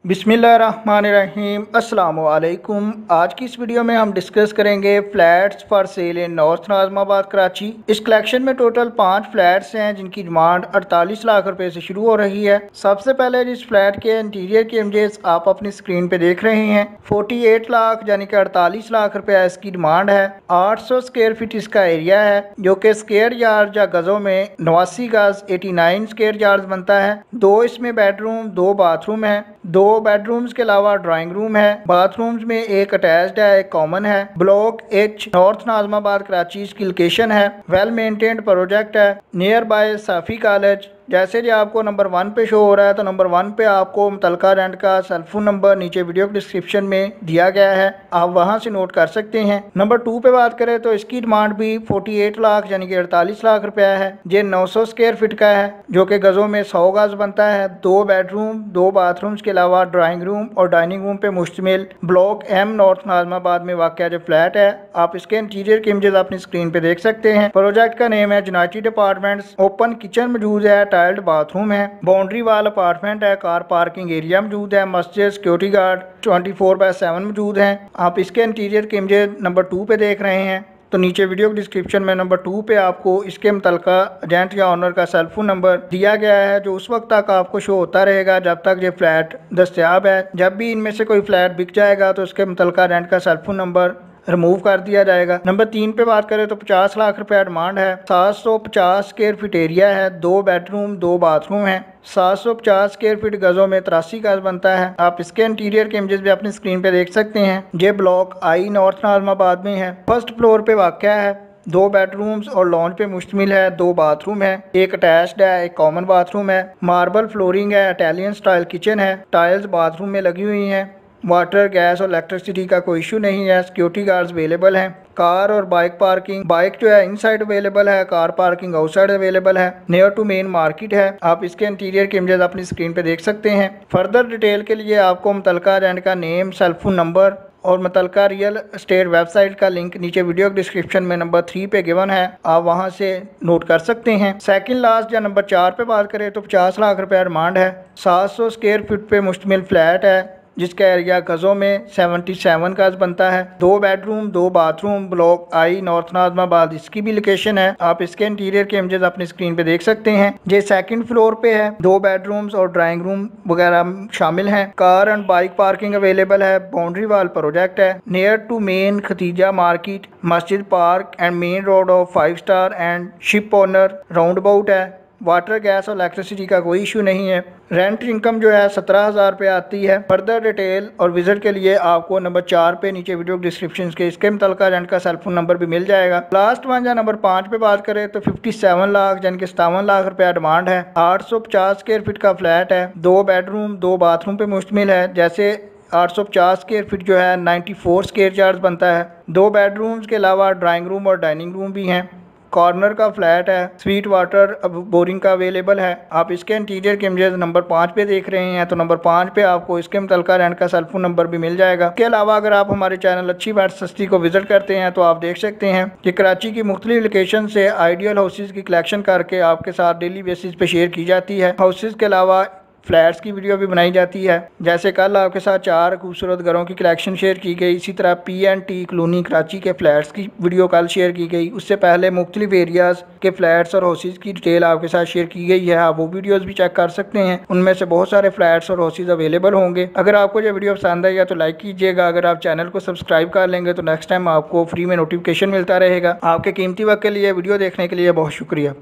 बिस्मिल्लाहिर्रहमानिर्रहीम अस्सलामुअलैकुम। आज की इस वीडियो में हम डिस्कस करेंगे flats for sale in north Nazimabad Karachi. इस कलेक्शन में टोटल 5 फ्लैट्स हैं जिनकी डिमांड 48 लाख रुपए से शुरू हो रही है। सबसे पहले जिस फ्लैट के इंटीरियर की इमेजेस आप अपनी स्क्रीन पे देख रहे हैं, 48 लाख यानी कि 48 लाख रुपया इसकी डिमांड है। 800 स्क्वायर फीट इसका एरिया है जो कि स्क्वायर यार्ड या गजों में 89 गज 89 स्क्वायर यार्ड बनता है। 2 इसमें बेडरूम 2 बाथरूम है। 2 बेडरूम्स के अलावा ड्राइंग रूम है। बाथरूम्स में एक अटैच्ड है, एक कॉमन है। Block H north Nazimabad Karachi इसकी लोकेशन है। वेल मेंटेन्ड प्रोजेक्ट है नियर बाय साफी कॉलेज। जैसे जी आपको नंबर 1 पे शो हो रहा है तो नंबर 1 पे आपको मुतलका रेंट का सेलफोन नंबर नीचे वीडियो के डिस्क्रिप्शन में दिया गया है, आप वहां से नोट कर सकते हैं। नंबर 2 पे बात करें तो इसकी डिमांड भी 48 लाख यानी कि 48 लाख रुपया है। ये 900 स्क्वायर फीट का है जो कि गजों में 100 गज बनता है। 2 बेडरूम 2 बाथरूम्स के अलावा ड्राइंग रूम और डाइनिंग रूम पे मुश्तमिल ब्लॉक एम नॉर्थ नाज़िमाबाद में वाक़या जो फ्लैट है, आप इसके इंटीरियर की इमेजेस अपनी स्क्रीन पे देख सकते हैं। प्रोजेक्ट का नेम है यूनाइटेड अपार्टमेंट्स। ओपन किचन मौजूद है, टाइल्ड बाथरूम है, बाउंड्री वाल अपार्टमेंट है, कार पार्किंग एरिया मौजूद है, मस्जिद सिक्योरिटी गार्ड 24/7 मौजूद हैं। आप इसके इंटीरियर के इमेजेस नंबर 2 पे देख रहे हैं तो नीचे वीडियो के डिस्क्रिप्शन में नंबर 2 पे आपको इसके मुतलका एजेंट या ऑनर का सेलफोन नंबर दिया गया है जो उस वक्त तक आपको शो होता रहेगा जब तक ये फ्लैट दस्तयाब है। जब भी इनमें से कोई फ्लैट बिक जाएगा तो उसके मुतलका रेंट का सेलफोन नंबर रिमूव कर दिया जाएगा। नंबर 3 पे बात करें तो 50 लाख रुपया डिमांड है। 750 स्क्वायर फीट एरिया है। 2 बेडरूम 2 बाथरूम है। 750 स्क्वायर फीट गजों में 83 गज बनता है। आप इसके इंटीरियर के इमेजेस भी अपनी स्क्रीन पे देख सकते हैं। ये ब्लॉक आई नॉर्थ नाज़िमाबाद में है। फर्स्ट फ्लोर पे वाक़या है। 2 बेडरूम्स और लॉन पे मुश्तमिल है। 2 बाथरूम है, एक अटैच्ड है, एक कॉमन बाथरूम है। मार्बल फ्लोरिंग है, इटालियन स्टाइल किचन है, टाइल्स बाथरूम में लगी हुई हैं। वाटर गैस और इलेक्ट्रिसिटी का कोई इशू नहीं है। सिक्योरिटी गार्ड्स अवेलेबल हैं। कार और बाइक पार्किंग, बाइक जो है इनसाइड अवेलेबल है, कार पार्किंग आउटसाइड अवेलेबल है। नियर टू मेन मार्केट है। आप इसके इंटीरियर के इमेजेस अपनी स्क्रीन पे देख सकते हैं। फर्दर डिटेल के लिए आपको मुतलका रेंट का नेम, सेलफोन नंबर और मुतलका रियल एस्टेट वेबसाइट का लिंक नीचे वीडियो के डिस्क्रिप्शन में नंबर 3 पे गिवन है, आप वहां से नोट कर सकते हैं। सेकंड लास्ट या नंबर 4 पे बात करें तो 50 लाख रुपया डिमांड है। 700 स्क्वायर फीट पे मुश्तमिल फ्लैट है जिसका एरिया गजों में 77 गज बनता है। 2 bedroom 2 bathroom, block I north Nazimabad इसकी भी लोकेशन है। आप इसके इंटीरियर के इमेजेस अपनी स्क्रीन पे देख सकते हैं। ये सेकंड फ्लोर पे है। 2 बेडरूम्स और ड्राइंग रूम वगैरह शामिल हैं। Car and bike parking available है। बाउंड्री वाल प्रोजेक्ट है near to main Khatija market, मस्जिद park and main road of 5 star and ship owner roundabout है। वाटर गैस और इलेक्ट्रिसिटी का कोई इशू नहीं है। रेंट इनकम जो है 17,000 रुपये आती है। फर्दर डिटेल और विजिट के लिए आपको नंबर 4 पे नीचे वीडियो डिस्क्रिप्शन के इसके मुतलका रेंट का सेलफोन नंबर भी मिल जाएगा। लास्ट वन या नंबर 5 पे बात करें तो 57 लाख यानी कि 57 लाख रुपया डिमांड है। 850 स्क्वायर फीट का फ्लैट है। 2 बेडरूम 2 बाथरूम पे मुश्तमिल है। जैसे 850 स्क्वायर फीट जो है 94 स्क्वायर यार्ड बनता है। 2 बेडरूम्स के अलावा ड्राइंग रूम और डाइनिंग रूम भी हैं। कॉर्नर का फ्लैट है। स्वीट वाटर बोरिंग का अवेलेबल है। आप इसके इंटीरियर के इमेजेस नंबर 5 पे देख रहे हैं तो नंबर 5 पे आपको इसके मुतलका रेंट का सेलफोन नंबर भी मिल जाएगा। इसके अलावा अगर आप हमारे चैनल अच्छी बात सस्ती को विजिट करते हैं तो आप देख सकते हैं कि कराची की मुख्तलिफ लोकेशन से आइडियल हाउसेज की कलेक्शन करके आपके साथ डेली बेसिस पे शेयर की जाती है। हाउसेज के अलावा फ्लैट्स की वीडियो भी बनाई जाती है। जैसे कल आपके साथ 4 खूबसूरत घरों की कलेक्शन शेयर की गई, इसी तरह PNT कॉलोनी कराची के फ्लैट्स की वीडियो कल शेयर की गई। उससे पहले मुख्तलिफ एरियाज़ के फ्लैट्स और हाउसेज की डिटेल आपके साथ शेयर की गई है, आप वो वीडियोज़ भी चेक कर सकते हैं। उनमें से बहुत सारे फ्लैट्स और हाउसेज अवेलेबल होंगे। अगर आपको ये वीडियो पसंद आएगा तो लाइक कीजिएगा। अगर आप चैनल को सब्सक्राइब कर लेंगे तो नेक्स्ट टाइम आपको फ्री में नोटिफिकेशन मिलता रहेगा। आपके कीमती वक्त के लिए वीडियो देखने के लिए बहुत शुक्रिया।